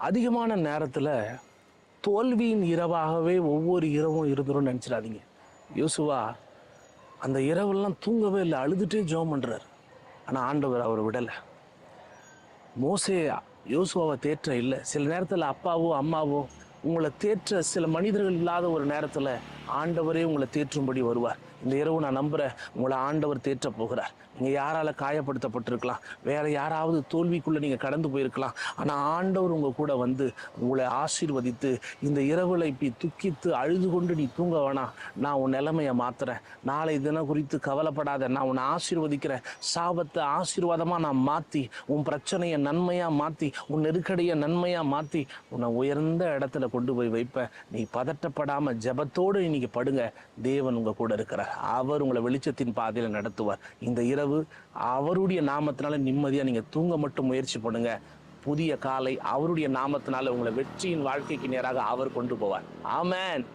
அதிகமான நேரத்தில் தோல்வியின் இரவாகவே ஒவ்வொரு இரவும் இருந்துரும் நினச்சிடாதீங்க. யோசுவா அந்த இரவெல்லாம் தூங்கவே இல்லை, அழுதுகிட்டே ஜெபம் பண்ணுறார். ஆனால் ஆண்டவர் அவரை விடலை. மோசே யோசுவாவை தேற்ற இல்லை. சில நேரத்தில் அப்பாவோ அம்மாவோ உங்களை தேற்ற சில மனிதர்கள் இல்லாத ஒரு நேரத்தில் ஆண்டவரே உங்களை தேற்றும்படி வருவார். இந்த இரவு நான் நம்புகிறேன், உங்களை ஆண்டவர் தேற்ற போகிறார். நீங்கள் யாரால் காயப்படுத்தப்பட்டிருக்கலாம், வேறு யாராவது தோல்விக்குள்ளே நீங்கள் கடந்து போயிருக்கலாம். ஆனால் ஆண்டவர் உங்கள் கூட வந்து உங்களை ஆசீர்வதித்து இந்த இரவில் இப்படி துக்கித்து அழுது கொண்டு நீ தூங்க வேணாம், நான் உன் நிலைமையை மாற்றுறேன், நாளை தினம் குறித்து கவலைப்படாத, நான் உன்னை ஆசீர்வதிக்கிறேன், சாபத்தை ஆசீர்வாதமாக நான் மாற்றி, உன் பிரச்சனையை நன்மையாக மாற்றி, உன் நெருக்கடியை நன்மையாக மாற்றி உன்னை உயர்ந்த இடத்துல கொண்டு போய் வைப்பேன். நீ பதட்டப்படாமல் ஜெபத்தோடு இன்னைக்கு படுங்க. தேவன் உங்கள் கூட இருக்கிறார். அவர் உங்களை வெளிச்சத்தின் பாதையில் நடத்துவார். இந்த இரவு அவருடைய நாமத்தினால நிம்மதியாக நீங்கள் தூங்க மட்டும் முயற்சி பண்ணுங்க. புதிய காலை அவருடைய நாமத்தினால உங்களை வெற்றியின் வாழ்க்கைக்கு நேராக அவர் கொண்டு போவார். ஆமென்.